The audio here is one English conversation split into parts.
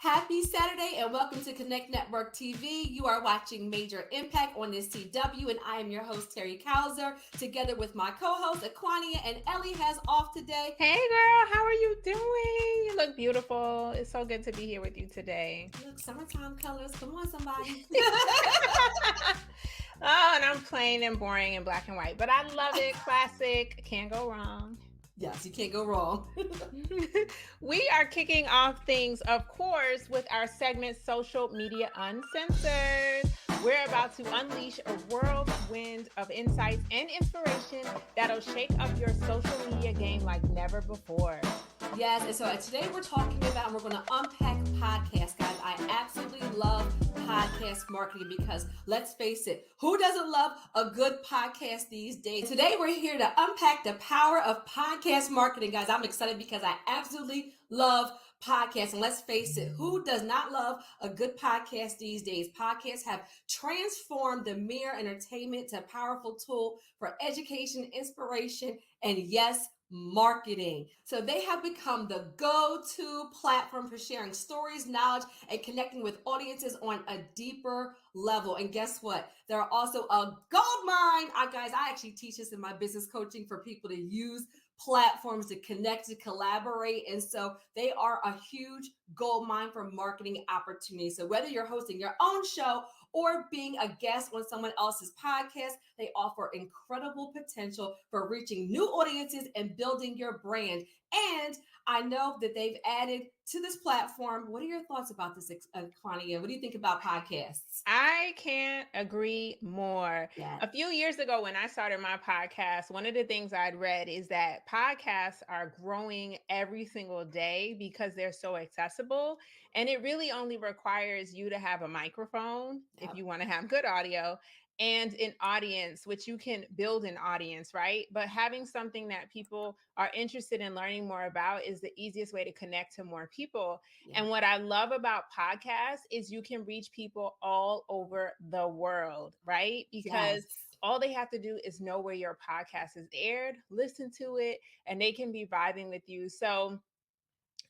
Happy Saturday and welcome to Connect Network TV. You are watching Major Impact on this CW, and I am your host, Terry Kauser, together with my co-host, Aquania, and Ellie has off today. Hey girl, how are you doing? You look beautiful. It's so good to be here with you today. Look, summertime colors. Come on, somebody. Oh, and I'm plain and boring and black and white, but I love it. Classic. Can't go wrong. Yes, you can't go wrong. We are kicking off things, of course, with our segment Social Media Uncensored. We're about to unleash a whirlwind of insights and inspiration that'll shake up your social media game like never before. Yes, and so today we're talking about, and we're going to unpack podcasts, guys. I absolutely love podcast marketing because let's face it, who doesn't love a good podcast these days? Today we're here to unpack the power of podcast marketing, guys. I'm excited because I absolutely love podcasts. And let's face it, who does not love a good podcast these days? Podcasts have transformed the mere entertainment to a powerful tool for education, inspiration, and yes, marketing. So they have become the go-to platform for sharing stories, knowledge, and connecting with audiences on a deeper level. And guess what? They're also a gold mine. Guys, I actually teach this in my business coaching for people to use platforms to connect, to collaborate. And so they are a huge gold mine for marketing opportunities. So whether you're hosting your own show or being a guest on someone else's podcast, they offer incredible potential for reaching new audiences and building your brand. And I know that they've added to this platform. What are your thoughts about this, Claudia? What do you think about podcasts? I can't agree more. Yeah. A few years ago, when I started my podcast, one of the things I'd read is that podcasts are growing every single day because they're so accessible. And it really only requires you to have a microphone if you want to have good audio and an audience, which you can build an audience, right? But having something that people are interested in learning more about is the easiest way to connect to more people. Yeah. And what I love about podcasts is you can reach people all over the world, right? Because all they have to do is know where your podcast is aired, listen to it, and they can be vibing with you. So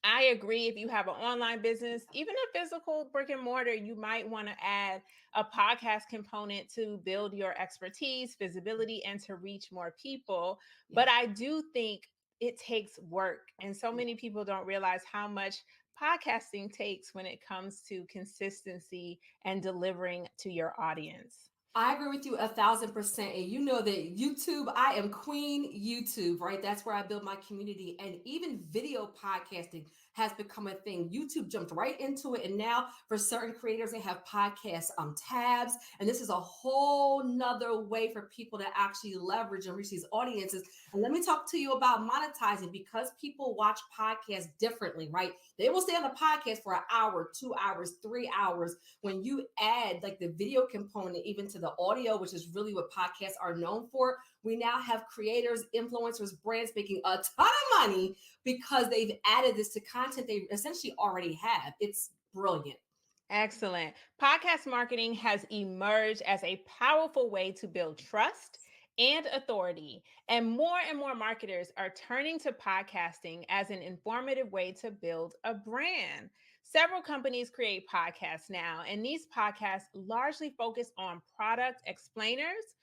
I agree. If you have an online business, even a physical brick and mortar, you might want to add a podcast component to build your expertise, visibility, and to reach more people. Yeah. But I do think it takes work. And so many people don't realize how much podcasting takes when it comes to consistency and delivering to your audience. I agree with you 1,000%. And you know that YouTube, I am Queen YouTube, right? That's where I build my community. And even video podcasting has become a thing. YouTube jumped right into it. And now for certain creators, they have podcast tabs. And this is a whole nother way for people to actually leverage and reach these audiences. And let me talk to you about monetizing, because people watch podcasts differently, right? They will stay on the podcast for an hour, 2 hours, 3 hours. When you add like the video component, even to the audio, which is really what podcasts are known for, we now have creators, influencers, brands making a ton of money because they've added this to content they essentially already have. It's brilliant. Excellent. Podcast marketing has emerged as a powerful way to build trust and authority. And more marketers are turning to podcasting as an informative way to build a brand. Several companies create podcasts now, and these podcasts largely focus on product explainers,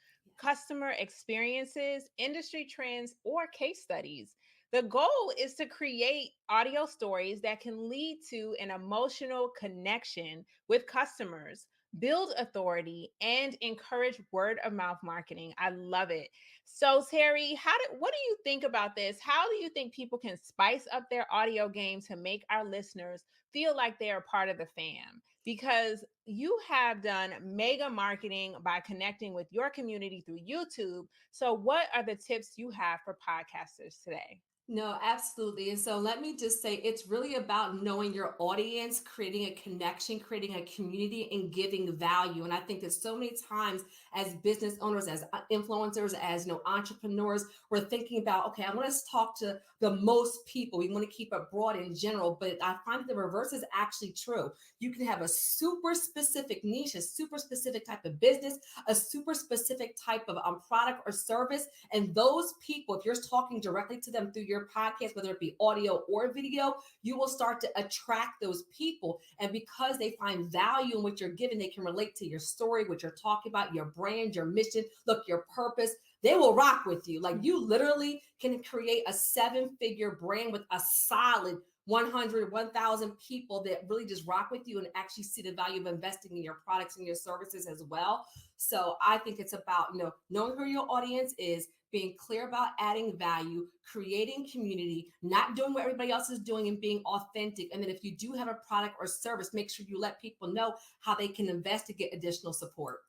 customer experiences, industry trends, or case studies. The goal is to create audio stories that can lead to an emotional connection with customers, build authority, and encourage word of mouth marketing. I love it. So, Terry, what do you think about this? How do you think people can spice up their audio game to make our listeners feel like they are part of the fam? Because you have done mega marketing by connecting with your community through YouTube. So, what are the tips you have for podcasters today? No, absolutely. And so let me just say, it's really about knowing your audience, creating a connection, creating a community, and giving value. And I think that so many times as business owners, as influencers, as entrepreneurs, we're thinking about, okay, I want to talk to the most people. We want to keep it broad in general, but I find that the reverse is actually true. You can have a super specific niche, a super specific type of business, a super specific type of product or service. And those people, if you're talking directly to them through your podcast, whether it be audio or video, you will start to attract those people. And because they find value in what you're giving, they can relate to your story, what you're talking about, your brand, your mission, look, your purpose. They will rock with you. Like you literally can create a 7-figure brand with a solid 100, 1,000 people that really just rock with you and actually see the value of investing in your products and your services as well. So I think it's about, knowing who your audience is, being clear about adding value, creating community, not doing what everybody else is doing, and being authentic. And then if you do have a product or service, make sure you let people know how they can invest to get additional support.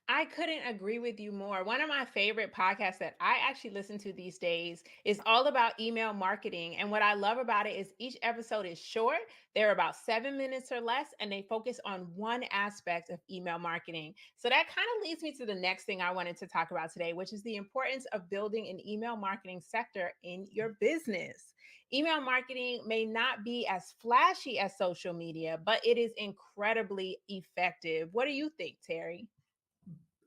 I couldn't agree with you more. One of my favorite podcasts that I actually listen to these days is all about email marketing. And what I love about it is each episode is short. They're about 7 minutes or less, and they focus on one aspect of email marketing. So that kind of leads me to the next thing I wanted to talk about today, which is the importance of building an email marketing sector in your business. Email marketing may not be as flashy as social media, but it is incredibly effective. What do you think, Terry?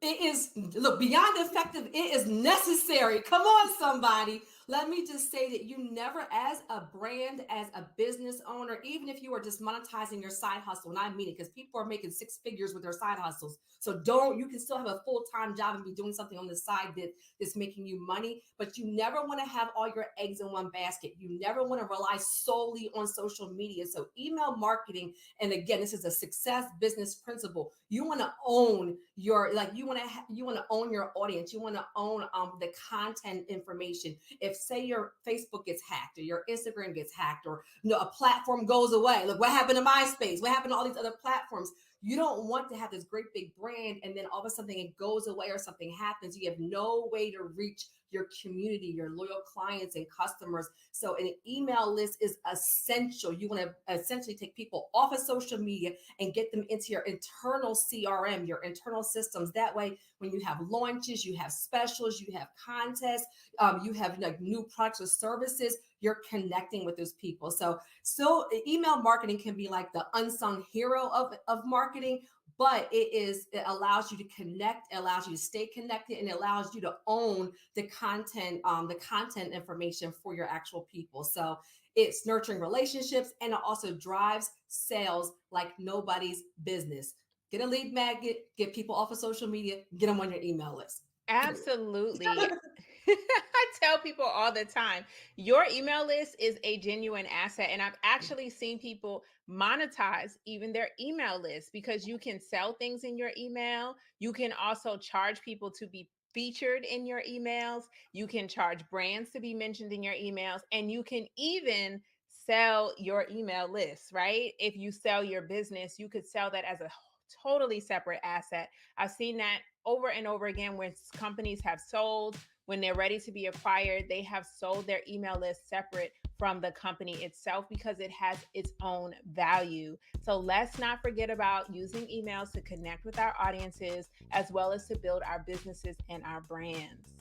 It is, look, beyond effective, it is necessary. Come on, somebody. Let me just say that you never, as a brand, as a business owner, even if you are just monetizing your side hustle, and I mean it because people are making 6 figures with their side hustles. So you can still have a full-time job and be doing something on the side that's making you money, but you never want to have all your eggs in one basket. You never want to rely solely on social media. So email marketing, and again, this is a success business principle. You want to own your, you want to own your audience. You want to own the content information. If say your Facebook gets hacked or your Instagram gets hacked, or a platform goes away, look what happened to MySpace, what happened to all these other platforms. You don't want to have this great big brand and then all of a sudden it goes away or something happens. You have no way to reach your community, your loyal clients and customers. So an email list is essential. You want to essentially take people off of social media and get them into your internal CRM, your internal systems. That way, when you have launches, you have specials, you have contests, you have new products or services, you're connecting with those people. So email marketing can be like the unsung hero of marketing, but it allows you to connect, it allows you to stay connected, and it allows you to own the content information for your actual people. So it's nurturing relationships, and it also drives sales like nobody's business. Get a lead magnet, get people off of social media, get them on your email list. Absolutely. I tell people all the time, your email list is a genuine asset. And I've actually seen people monetize even their email list because you can sell things in your email. You can also charge people to be featured in your emails. You can charge brands to be mentioned in your emails. And you can even sell your email list, right? If you sell your business, you could sell that as a totally separate asset. I've seen that over and over again when companies have sold, when they're ready to be acquired, they have sold their email list separate from the company itself because it has its own value. So let's not forget about using emails to connect with our audiences as well as to build our businesses and our brands.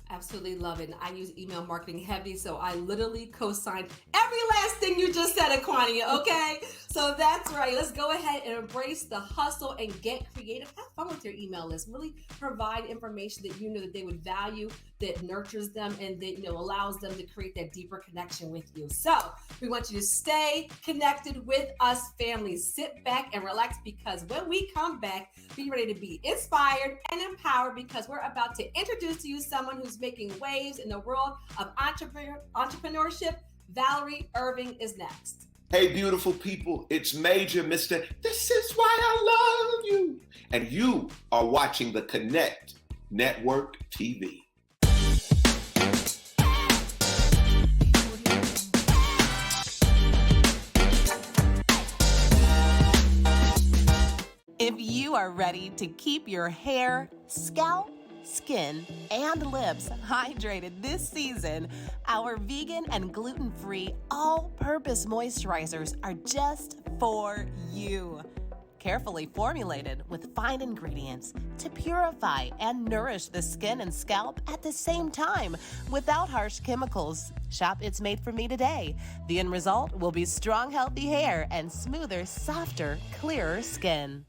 Absolutely love it. And I use email marketing heavy, so I literally co-sign every last thing you just said, Aquania, okay? So that's right. Let's go ahead and embrace the hustle and get creative. Have fun with your email list. Really provide information that you know that they would value, that nurtures them, and that allows them to create that deeper connection with you. So we want you to stay connected with us, family. Sit back and relax, because when we come back, be ready to be inspired and empowered, because we're about to introduce to you someone who's making waves in the world of entrepreneurship. Valerie Irving is next. Hey, beautiful people, it's Major Mr. This is why I love you. And you are watching the Connect Network TV. If you are ready to keep your hair, scalp, skin, and lips hydrated this season, our vegan and gluten-free all-purpose moisturizers are just for you. Carefully formulated with fine ingredients to purify and nourish the skin and scalp at the same time without harsh chemicals. Shop It's Made For Me today. The end result will be strong, healthy hair and smoother, softer, clearer skin.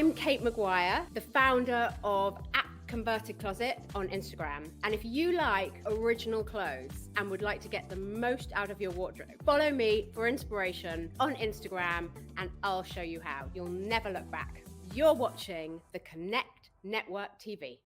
I'm Kate McGuire, the founder of Converted Closet on Instagram. And if you like original clothes and would like to get the most out of your wardrobe, follow me for inspiration on Instagram and I'll show you how. You'll never look back. You're watching the Connect Network TV.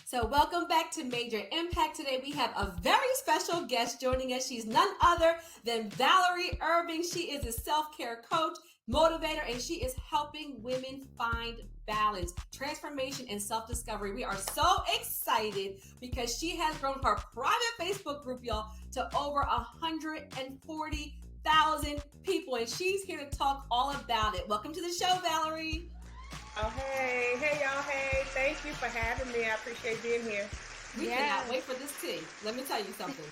So welcome back to Major Impact. Today we have a very special guest joining us. She's none other than Valerie Irving. She is a self-care coach, motivator, and she is helping women find balance, transformation, and self-discovery. We are so excited because she has grown her private Facebook group, y'all, to over 140,000 people, and she's here to talk all about it. Welcome to the show, Valerie. Oh, hey, y'all, hey, thank you for having me. I appreciate being here. We cannot wait for this tea. Let me tell you something.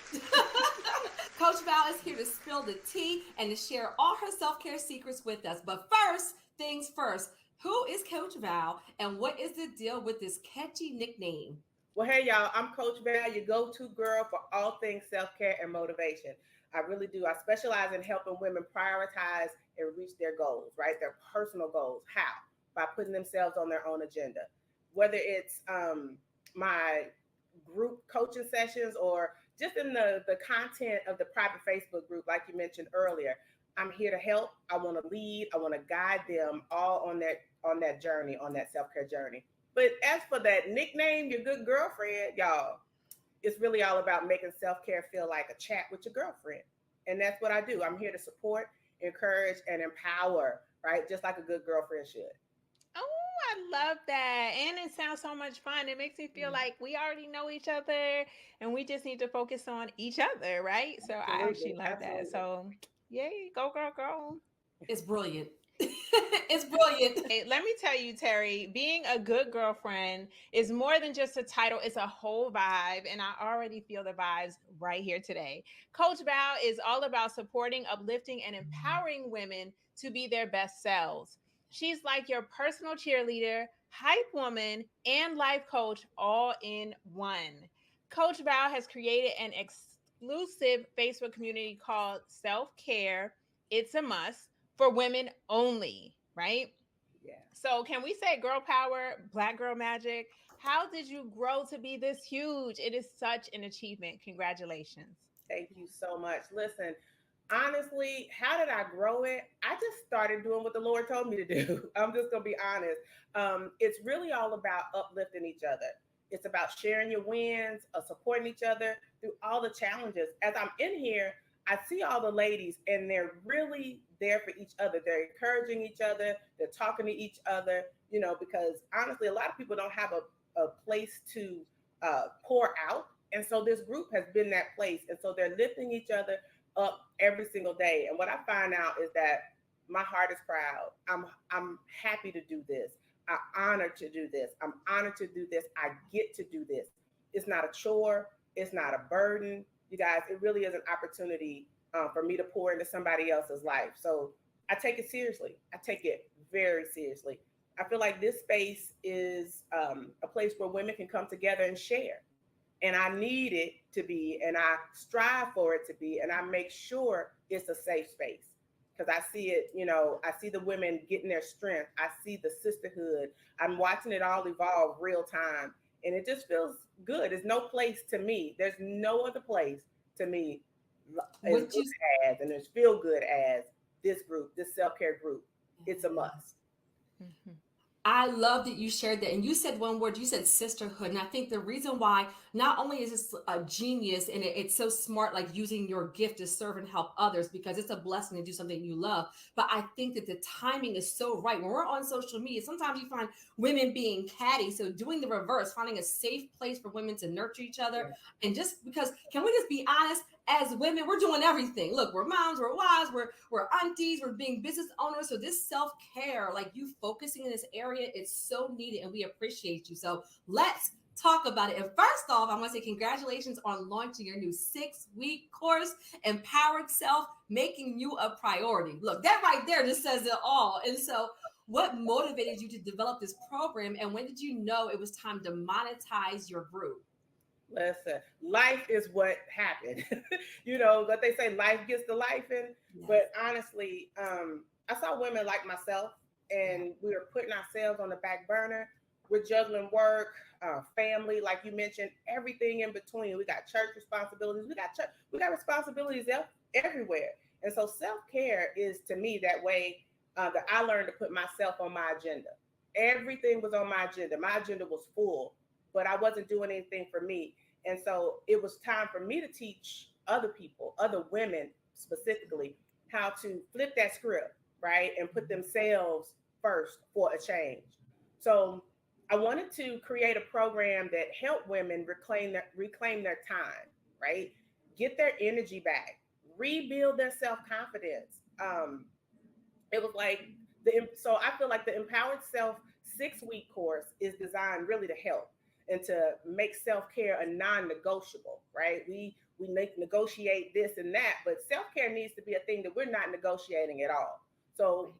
Coach Val is here to spill the tea and to share all her self-care secrets with us. But first things first, who is Coach Val and what is the deal with this catchy nickname? Well, hey, y'all, I'm Coach Val, your go-to girl for all things self-care and motivation. I really do. I specialize in helping women prioritize and reach their goals, right? Their personal goals. How? By putting themselves on their own agenda. Whether it's my group coaching sessions or just in the content of the private Facebook group, like you mentioned earlier, I'm here to help. I want to lead. I want to guide them all on that journey, on that self-care journey. But as for that nickname, your good girlfriend, y'all, it's really all about making self-care feel like a chat with your girlfriend. And that's what I do. I'm here to support, encourage, and empower, right? Just like a good girlfriend should. Oh, I love that. And it sounds so much fun. It makes me feel like we already know each other and we just need to focus on each other, right? So I actually love that. So yay, go, girl, go. It's brilliant. It's brilliant. Hey, let me tell you, Terry, being a good girlfriend is more than just a title. It's a whole vibe. And I already feel the vibes right here today. Coach Val is all about supporting, uplifting, and empowering women to be their best selves. She's like your personal cheerleader, hype woman, and life coach all in one. Coach Val has created an exclusive Facebook community called Self Care. It's a must for women only, right? Yeah. So, can we say girl power, black girl magic? How did you grow to be this huge? It is such an achievement. Congratulations. Thank you so much. Listen, honestly, how did I grow it? I just started doing what the Lord told me to do. I'm just going to be honest. It's really all about uplifting each other. It's about sharing your wins, supporting each other through all the challenges. As I'm in here, I see all the ladies and they're really there for each other. They're encouraging each other. They're talking to each other, because honestly, a lot of people don't have a place to pour out. And so this group has been that place. And so they're lifting each other up every single day. And what I find out is that my heart is proud. I'm happy to do this. I'm honored to do this. I'm honored to do this. I get to do this. It's not a chore. It's not a burden. You guys, it really is an opportunity for me to pour into somebody else's life. So I take it seriously. I take it very seriously. I feel like this space is a place where women can come together and share. And I need it to be, and I strive for it to be, and I make sure it's a safe space. Because I see it, I see the women getting their strength. I see the sisterhood. I'm watching it all evolve real time. And it just feels good. There's no place to me. There's no other place to me as good as, and as feel good as this group, this self-care group. It's a must. Mm-hmm. I love that you shared that. And you said one word, you said sisterhood. And I think the reason why not only is this a genius and it's so smart, like using your gift to serve and help others, because it's a blessing to do something you love. But I think that the timing is so right. When we're on social media, sometimes you find women being catty. So doing the reverse, finding a safe place for women to nurture each other. And just because, can we just be honest? As women, we're doing everything. Look, we're moms, we're wives, we're aunties, we're being business owners. So this self-care, like you focusing in this area, it's so needed and we appreciate you. So let's talk about it. And first off, I want to say congratulations on launching your new 6-week course, Empowered Self, Making You a Priority. Look, that right there just says it all. And so what motivated you to develop this program, and when did you know it was time to monetize your group? Listen, life is what happened. You know, but they say life gets to life in. Yes. But honestly, I saw women like myself, and we were putting ourselves on the back burner. We're juggling work, family, like you mentioned, everything in between. We got church responsibilities. We got responsibilities everywhere. And so self care is to me that way that I learned to put myself on my agenda. Everything was on my agenda. My agenda was full, but I wasn't doing anything for me. And so it was time for me to teach other people, other women specifically, how to flip that script, right? And put themselves first for a change. So I wanted to create a program that helped women reclaim their time, right? Get their energy back, rebuild their self-confidence. It was like so I feel like the Empowered Self 6-week course is designed really to help and to make self-care a non-negotiable, right? We negotiate this and that, but self-care needs to be a thing that we're not negotiating at all. So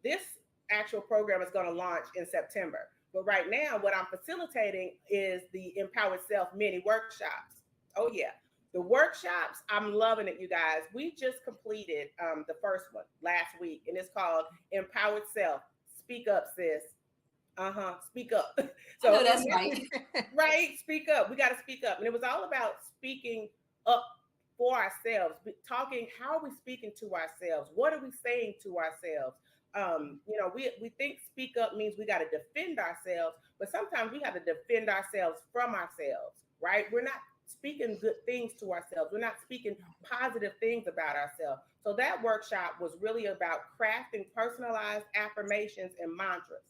this actual program is going to launch in September. But right now, what I'm facilitating is the Empowered Self mini workshops. Oh yeah, the workshops, I'm loving it, you guys. We just completed the first one last week, and it's called Empowered Self. Speak up, sis. Speak up. I know So that's right. right, speak up. We got to speak up, and it was all about speaking up for ourselves. Talking, how are we speaking to ourselves? What are we saying to ourselves? You know, we think speak up means we got to defend ourselves, but sometimes we have to defend ourselves from ourselves, right? We're not speaking good things to ourselves. We're not speaking positive things about ourselves. So that workshop was really about crafting personalized affirmations and mantras.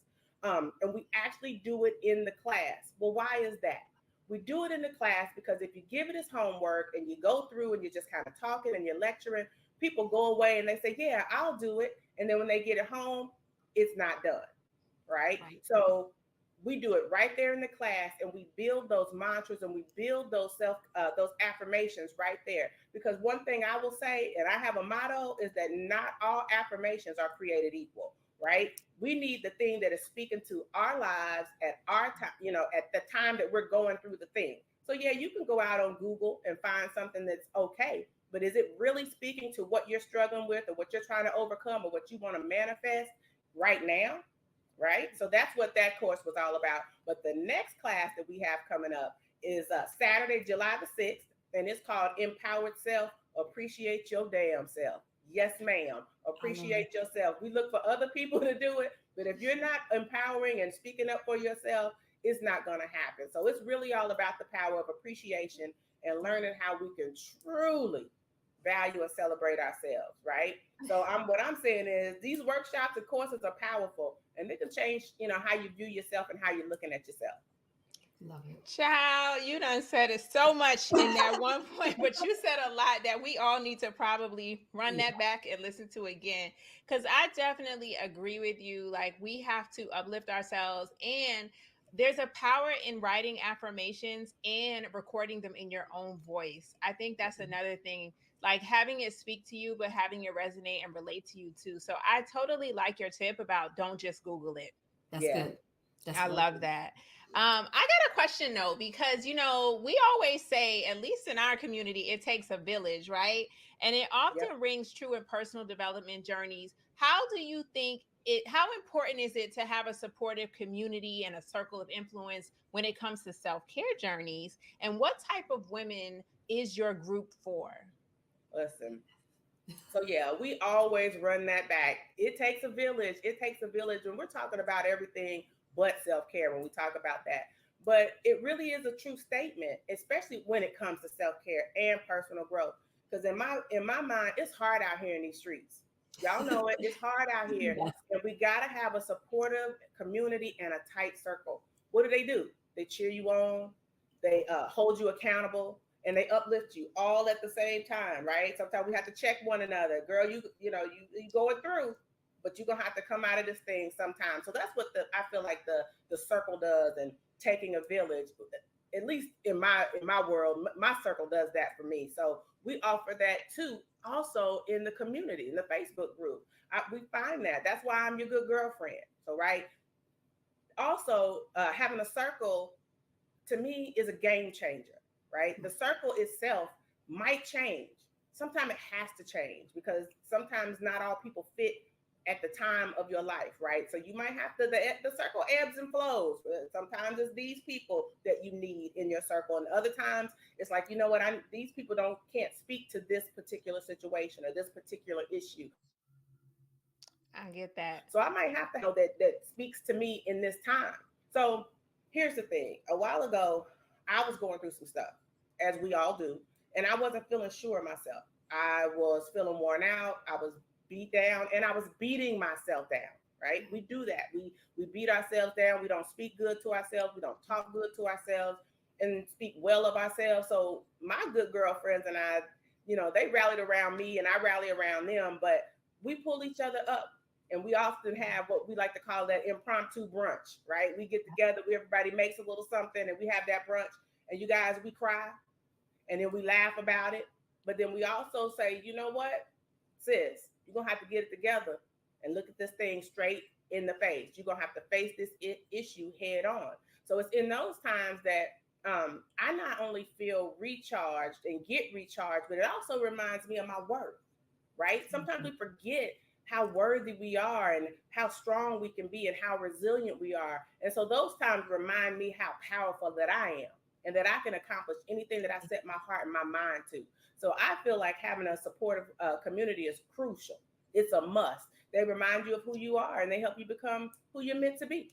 And we actually do it in the class. Well, why is that? We do it in the class because if you give it as homework and you go through and you're just kind of talking and you're lecturing, people go away and they say, yeah, I'll do it. And then when they get it home, it's not done. Right. So we do it right there in the class, and we build those mantras and we build those affirmations right there. Because one thing I will say, and I have a motto, is that not all affirmations are created equal. Right? We need the thing that is speaking to our lives at our time, you know, at the time that we're going through the thing. So yeah, you can go out on Google and find something that's okay, but is it really speaking to what you're struggling with or what you're trying to overcome or what you want to manifest right now? Right? So that's what that course was all about. But the next class that we have coming up is Saturday, July the 6th, and it's called Empowered Self, Appreciate Your Damn Self. Yes, ma'am. Appreciate yourself. We look for other people to do it, but if you're not empowering and speaking up for yourself, it's not going to happen. So it's really all about the power of appreciation and learning how we can truly value and celebrate ourselves, right? So what I'm saying is these workshops and courses are powerful, and they can change, you know, how you view yourself and how you're looking at yourself. Love it. Child, you done said it so much in that one point, but you said a lot that we all need to probably run that back and listen to again. Because I definitely agree with you. Like, we have to uplift ourselves, and there's a power in writing affirmations and recording them in your own voice. I think that's another thing, like having it speak to you, but having it resonate and relate to you too. So I totally like your tip about don't just Google it. That's good. That's I really love good. that. I got a question though, because you know, we always say, at least in our community, it takes a village, right? And it often rings true in personal development journeys. How do you think how important is it to have a supportive community and a circle of influence when it comes to self-care journeys? And what type of women is your group for? Listen, So yeah, we always run that back. It takes a village. It takes a village, and we're talking about everything but self-care when we talk about that. But it really is a true statement, especially when it comes to self-care and personal growth. Because in my mind, it's hard out here in these streets. Y'all know it. It's hard out here, Yes. and we gotta have a supportive community and a tight circle. What do? They cheer you on. They hold you accountable and they uplift you all at the same time, right? Sometimes we have to check one another. Girl, you going through, but you're gonna have to come out of this thing sometime. So that's what I feel like the circle does, and taking a village, at least in my world, my circle does that for me. So we offer that too, also in the community, in the Facebook group. We find that's why I'm your good girlfriend. So right. Also, having a circle to me is a game changer, right? The circle itself might change. Sometimes it has to change because sometimes not all people fit at the time of your life, right? So you might have to, the circle ebbs and flows. Sometimes it's these people that you need in your circle, and other times it's like, you know what, these people can't speak to this particular situation or this particular issue. I get that. So I might have to know that speaks to me in this time. So here's the thing. A while ago, I was going through some stuff, as we all do, and I wasn't feeling sure of myself. I was feeling worn out. I was beat down, and I was beating myself down, right? We do that. We beat ourselves down. We don't speak good to ourselves. We don't talk good to ourselves and speak well of ourselves. So my good girlfriends and I, they rallied around me and I rally around them, but we pull each other up. And we often have what we like to call that impromptu brunch, right? We get together, everybody makes a little something, and we have that brunch. And you guys, we cry, and then we laugh about it. But then we also say, you know what, sis, you're going to have to get it together and look at this thing straight in the face. You're going to have to face this issue head on. So it's in those times that I not only feel recharged and get recharged, but it also reminds me of my worth, right? Sometimes we forget how worthy we are and how strong we can be and how resilient we are. And so those times remind me how powerful that I am and that I can accomplish anything that I set my heart and my mind to. So I feel like having a supportive community is crucial. It's a must. They remind you of who you are and they help you become who you're meant to be.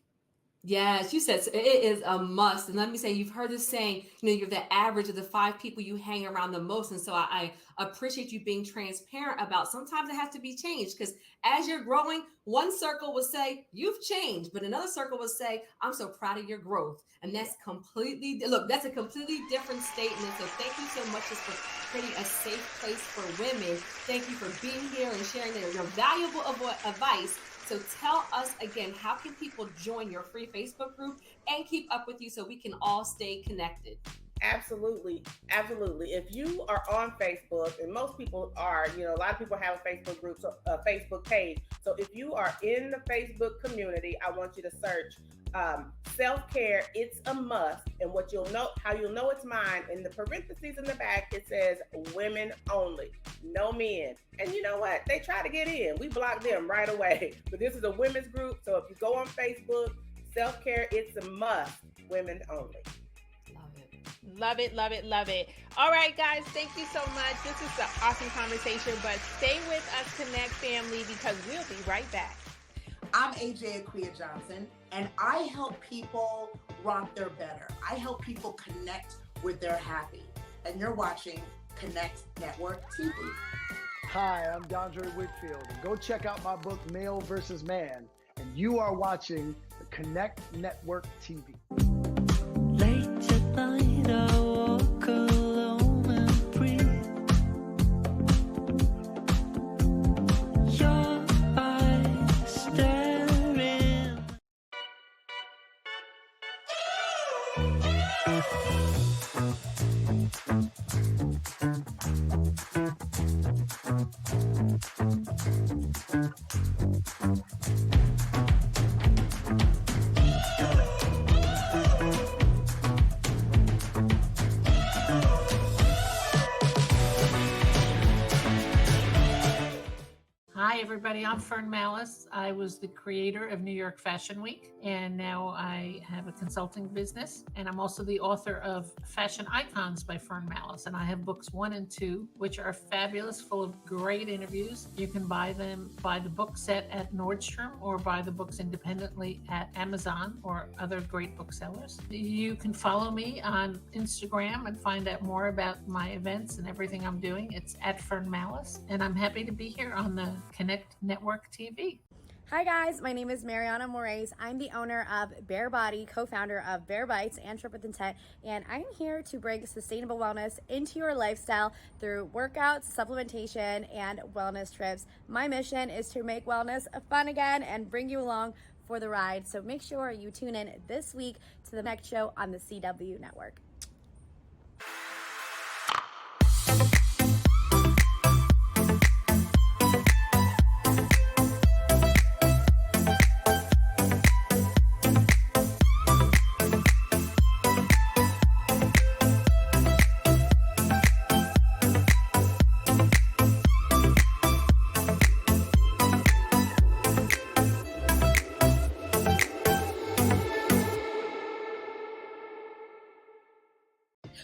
Yes, you said so. It is a must. And let me say, you've heard this saying, you're the average of the 5 people you hang around the most. And so I appreciate you being transparent about sometimes it has to be changed because as you're growing, one circle will say, you've changed, but another circle will say, I'm so proud of your growth. And that's that's a completely different statement. So thank you so much just for creating a safe place for women. Thank you for being here and sharing your valuable advice. So tell us again, how can people join your free Facebook group and keep up with you so we can all stay connected? Absolutely. Absolutely. If you are on Facebook, and most people are, a lot of people have a Facebook group, so a Facebook page. So if you are in the Facebook community, I want you to search self-care, it's a must. And how you'll know it's mine, in the parentheses in the back, it says women only, no men. And you know what? They try to get in. We block them right away. But this is a women's group. So if you go on Facebook, self-care, it's a must, women only. Love it, love it, love it. All right, guys, thank you so much. This is an awesome conversation, but stay with us, Connect family, because we'll be right back. I'm AJ Aquia Johnson, and I help people rock their better. I help people connect with their happy. And you're watching Connect Network TV. Hi, I'm DeAndre Whitfield. And go check out my book, Male vs. Man. And you are watching the Connect Network TV. Late at night, I walk alone and breathe. Your eyes staring. Hi, everybody. I'm Fern Malice. I was the creator of New York Fashion Week, and now I have a consulting business. And I'm also the author of Fashion Icons by Fern Malice. And I have books 1 and 2, which are fabulous, full of great interviews. You can buy the book set at Nordstrom or buy the books independently at Amazon or other great booksellers. You can follow me on Instagram and find out more about my events and everything I'm doing. It's at Fern Malice. And I'm happy to be here on the Connect Network TV. Hi guys, my name is Mariana Moraes. I'm the owner of Bare Body, co-founder of Bare Bites and Trip with Intent, and I'm here to bring sustainable wellness into your lifestyle through workouts, supplementation, and wellness trips. My mission is to make wellness fun again and bring you along for the ride. So make sure you tune in this week to the next show on the CW Network.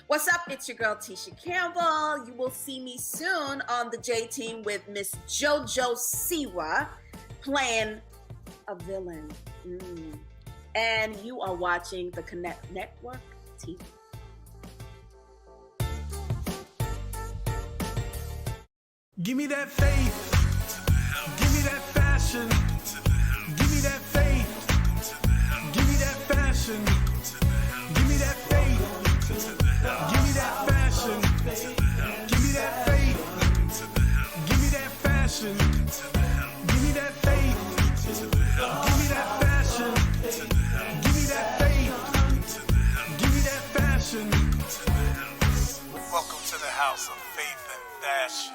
What's up? It's your girl, Tisha Campbell. You will see me soon on the J Team with Miss JoJo Siwa playing a villain. And you are watching the Connect Network TV. Give me that faith. Give me that fashion. Give me that faith. Give me that fashion. Give me that faith. Give me that fashion. Give me that faith. Give me that fashion. Give me that faith. Give me that fashion. Give me that faith. Give me that fashion. Welcome to the house of faith and fashion.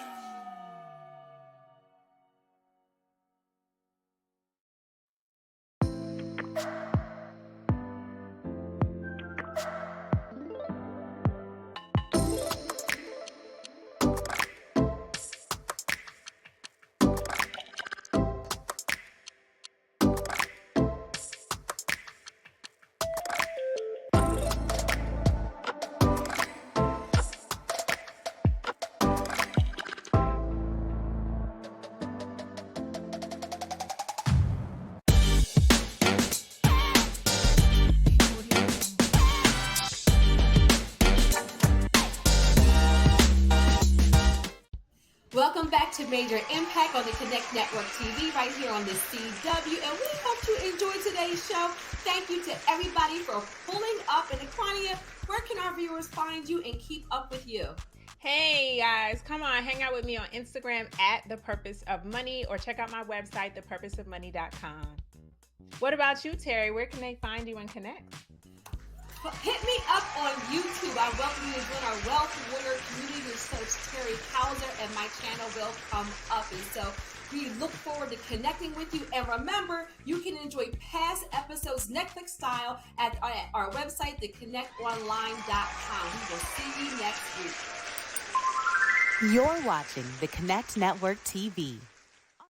Welcome back to Major Impact on the Connect Network TV right here on the CW. And we hope you enjoyed today's show. Thank you to everybody for pulling up. And Aquania, where can our viewers find you and keep up with you? Hey guys, come on, hang out with me on Instagram at The Purpose of Money or check out my website, thepurposeofmoney.com. What about you, Terry? Where can they find you and connect? Hit me up on YouTube. I welcome you to join our Wealth Warrior community. You search Terry Hauser and my channel will come up. And so we look forward to connecting with you. And remember, you can enjoy past episodes Netflix style at our website, theconnectonline.com. We will see you next week. You're watching the Connect Network TV.